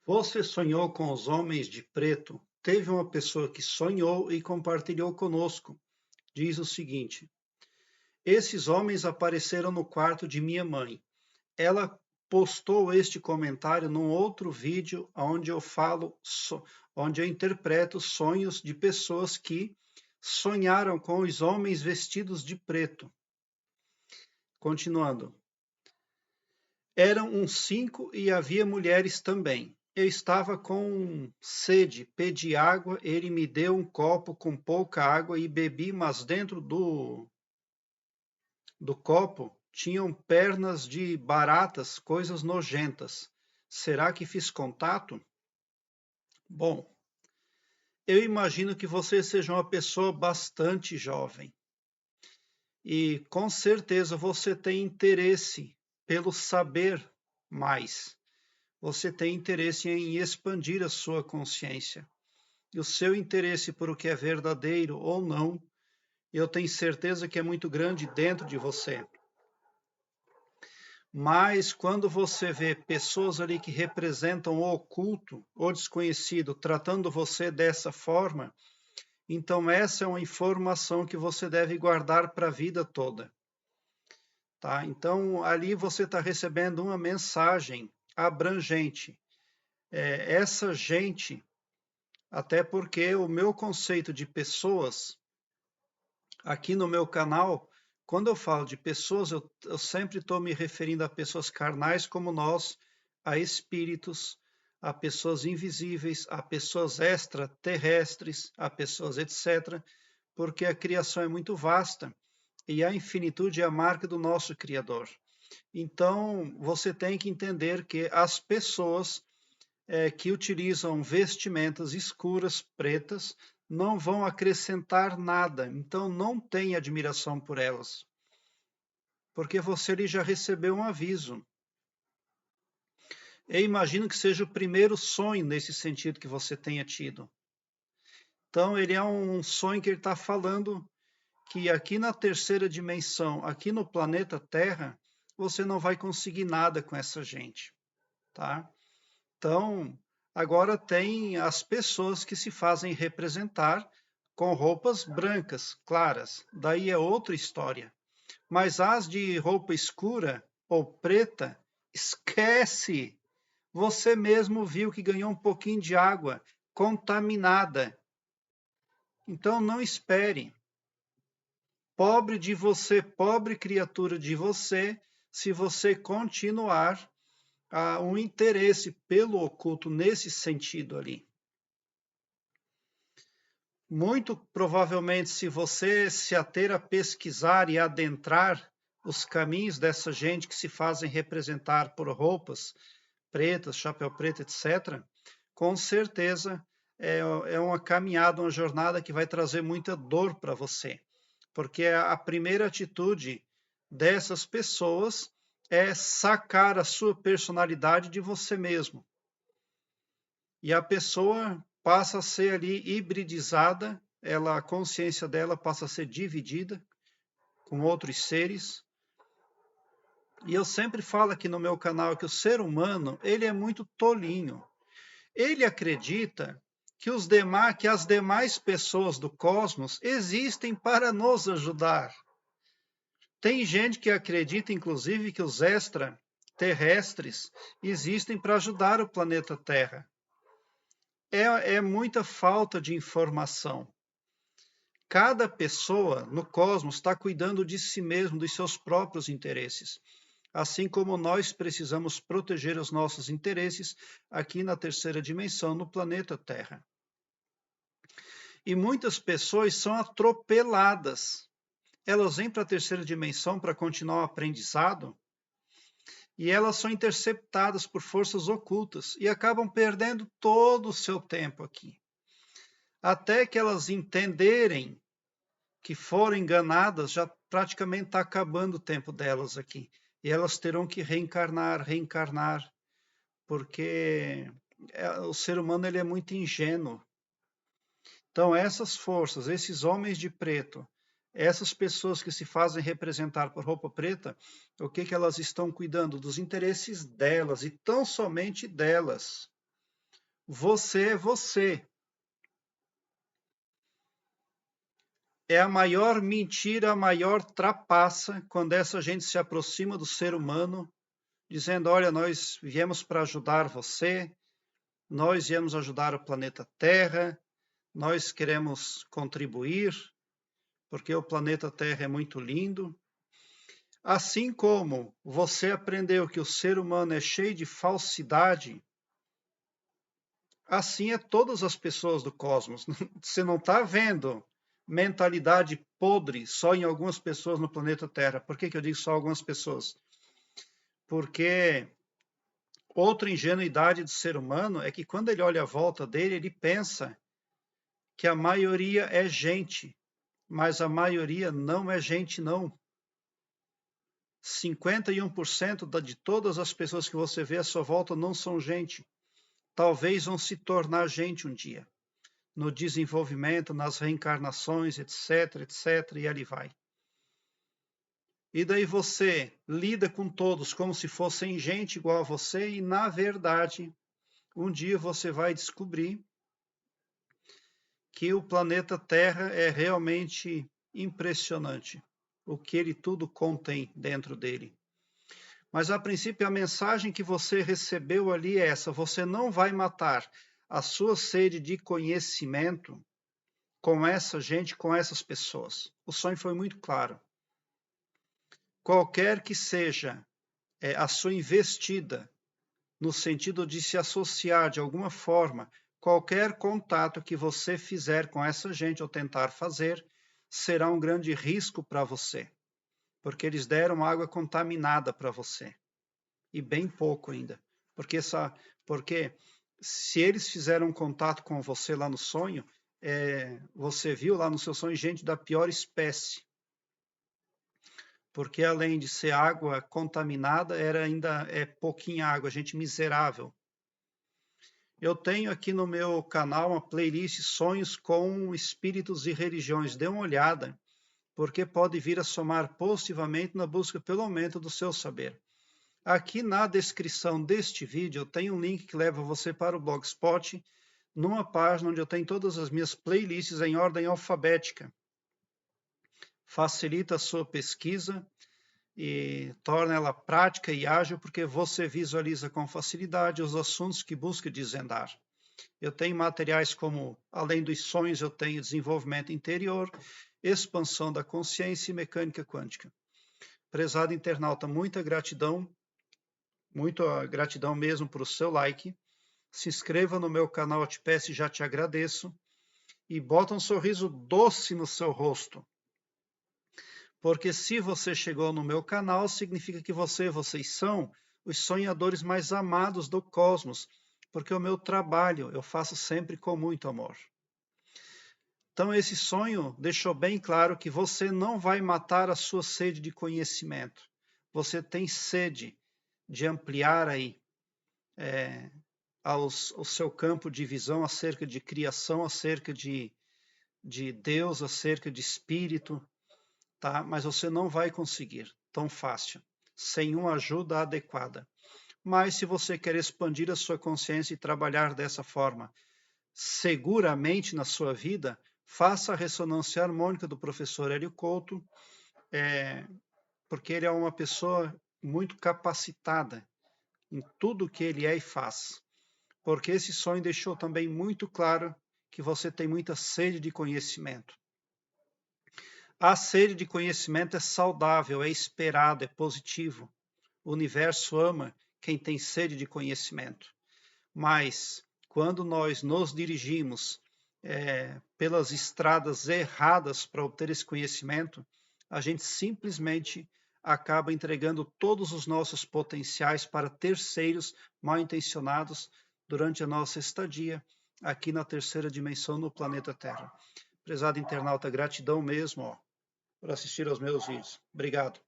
Você sonhou com os homens de preto? Teve uma pessoa que sonhou e compartilhou conosco. Diz o seguinte: esses homens apareceram no quarto de minha mãe. Ela postou este comentário num outro vídeo onde eu falo, onde eu interpreto sonhos de pessoas que sonharam com os homens vestidos de preto. Continuando. Eram uns 5 e havia mulheres também. Eu estava com sede, pedi água, ele me deu um copo com pouca água e bebi, mas dentro do copo tinham pernas de baratas, coisas nojentas. Será que fiz contato? Bom, eu imagino que você seja uma pessoa bastante jovem e com certeza você tem interesse pelo saber mais. Você tem interesse em expandir a sua consciência. E o seu interesse por o que é verdadeiro ou não, eu tenho certeza que é muito grande dentro de você. Mas quando você vê pessoas ali que representam o oculto, o desconhecido, tratando você dessa forma, então essa é uma informação que você deve guardar para a vida toda. Tá? Então ali você está recebendo uma mensagem abrangente. Essa gente, até porque o meu conceito de pessoas, aqui no meu canal, quando eu falo de pessoas, eu sempre estou me referindo a pessoas carnais como nós, a espíritos, a pessoas invisíveis, a pessoas extraterrestres, a pessoas etc., porque a criação é muito vasta e a infinitude é a marca do nosso Criador. Então, você tem que entender que as pessoas que utilizam vestimentas escuras, pretas, não vão acrescentar nada. Então, não tenha admiração por elas, porque você ali já recebeu um aviso. Eu imagino que seja o primeiro sonho nesse sentido que você tenha tido. Então, ele é um sonho que ele está falando que aqui na terceira dimensão, aqui no planeta Terra, você não vai conseguir nada com essa gente, tá? Então, agora tem as pessoas que se fazem representar com roupas brancas, claras. Daí é outra história. Mas as de roupa escura ou preta, esquece! Você mesmo viu que ganhou um pouquinho de água contaminada. Então não espere. Pobre de você, pobre criatura de você, se você continuar um interesse pelo oculto nesse sentido ali. Muito provavelmente, se você se ater a pesquisar e adentrar os caminhos dessa gente que se fazem representar por roupas pretas, chapéu preto, etc., com certeza é uma caminhada, uma jornada que vai trazer muita dor para você, porque a primeira atitude dessas pessoas é sacar a sua personalidade de você mesmo. E a pessoa passa a ser ali hibridizada, a consciência dela passa a ser dividida com outros seres. E eu sempre falo aqui no meu canal que o ser humano, ele é muito tolinho. Ele acredita que que as demais pessoas do cosmos existem para nos ajudar. Tem gente que acredita, inclusive, que os extraterrestres existem para ajudar o planeta Terra. É muita falta de informação. Cada pessoa no cosmos está cuidando de si mesmo, dos seus próprios interesses. Assim como nós precisamos proteger os nossos interesses aqui na terceira dimensão, no planeta Terra. E muitas pessoas são atropeladas. Elas vêm para a terceira dimensão para continuar o aprendizado e elas são interceptadas por forças ocultas e acabam perdendo todo o seu tempo aqui. Até que elas entenderem que foram enganadas, já praticamente está acabando o tempo delas aqui. E elas terão que reencarnar, porque o ser humano ele é muito ingênuo. Então, essas forças, esses homens de preto, essas pessoas que se fazem representar por roupa preta, o que elas estão cuidando? Dos interesses delas, e tão somente delas. Você é você. É a maior mentira, a maior trapaça quando essa gente se aproxima do ser humano, dizendo: olha, nós viemos para ajudar você, nós viemos ajudar o planeta Terra, nós queremos contribuir, porque o planeta Terra é muito lindo. Assim como você aprendeu que o ser humano é cheio de falsidade, assim é todas as pessoas do cosmos. Você não está vendo mentalidade podre só em algumas pessoas no planeta Terra. Por que eu digo só algumas pessoas? Porque outra ingenuidade do ser humano é que quando ele olha à volta dele, ele pensa que a maioria é gente, mas a maioria não é gente, não. 51% de todas as pessoas que você vê à sua volta não são gente. Talvez vão se tornar gente um dia, no desenvolvimento, nas reencarnações, etc, etc, e ali vai. E daí você lida com todos como se fossem gente igual a você, e na verdade, um dia você vai descobrir que o planeta Terra é realmente impressionante, o que ele tudo contém dentro dele. Mas a princípio a mensagem que você recebeu ali é essa: você não vai matar a sua sede de conhecimento com essa gente, com essas pessoas. O sonho foi muito claro. Qualquer que seja a sua investida, no sentido de se associar de alguma forma, qualquer contato que você fizer com essa gente ou tentar fazer, será um grande risco para você, porque eles deram água contaminada para você, e bem pouco ainda, porque se eles fizeram contato com você lá no sonho, você viu lá no seu sonho gente da pior espécie, porque além de ser água contaminada, era ainda pouquinha água, gente miserável. Eu tenho aqui no meu canal uma playlist Sonhos com Espíritos e Religiões. Dê uma olhada, porque pode vir a somar positivamente na busca pelo aumento do seu saber. Aqui na descrição deste vídeo eu tenho um link que leva você para o Blogspot, numa página onde eu tenho todas as minhas playlists em ordem alfabética. Facilita a sua pesquisa e torna ela prática e ágil, porque você visualiza com facilidade os assuntos que busca desvendar. Eu tenho materiais como, além dos sonhos, eu tenho desenvolvimento interior, expansão da consciência e mecânica quântica. Prezado internauta, muita gratidão mesmo por o seu like. Se inscreva no meu canal, eu te peço e já te agradeço. E bota um sorriso doce no seu rosto. Porque se você chegou no meu canal, significa que vocês são os sonhadores mais amados do cosmos, porque o meu trabalho eu faço sempre com muito amor. Então esse sonho deixou bem claro que você não vai matar a sua sede de conhecimento. Você tem sede de ampliar aí o seu campo de visão acerca de criação, acerca de Deus, acerca de espírito, tá? Mas você não vai conseguir tão fácil, sem uma ajuda adequada. Mas se você quer expandir a sua consciência e trabalhar dessa forma, seguramente na sua vida, faça a ressonância harmônica do professor Hélio Couto, porque ele é uma pessoa muito capacitada em tudo que ele é e faz. Porque esse sonho deixou também muito claro que você tem muita sede de conhecimento. A sede de conhecimento é saudável, é esperado, é positivo. O universo ama quem tem sede de conhecimento. Mas quando nós nos dirigimos pelas estradas erradas para obter esse conhecimento, a gente simplesmente acaba entregando todos os nossos potenciais para terceiros mal intencionados durante a nossa estadia aqui na terceira dimensão no planeta Terra. Prezado internauta, gratidão mesmo por assistir aos meus vídeos. Obrigado.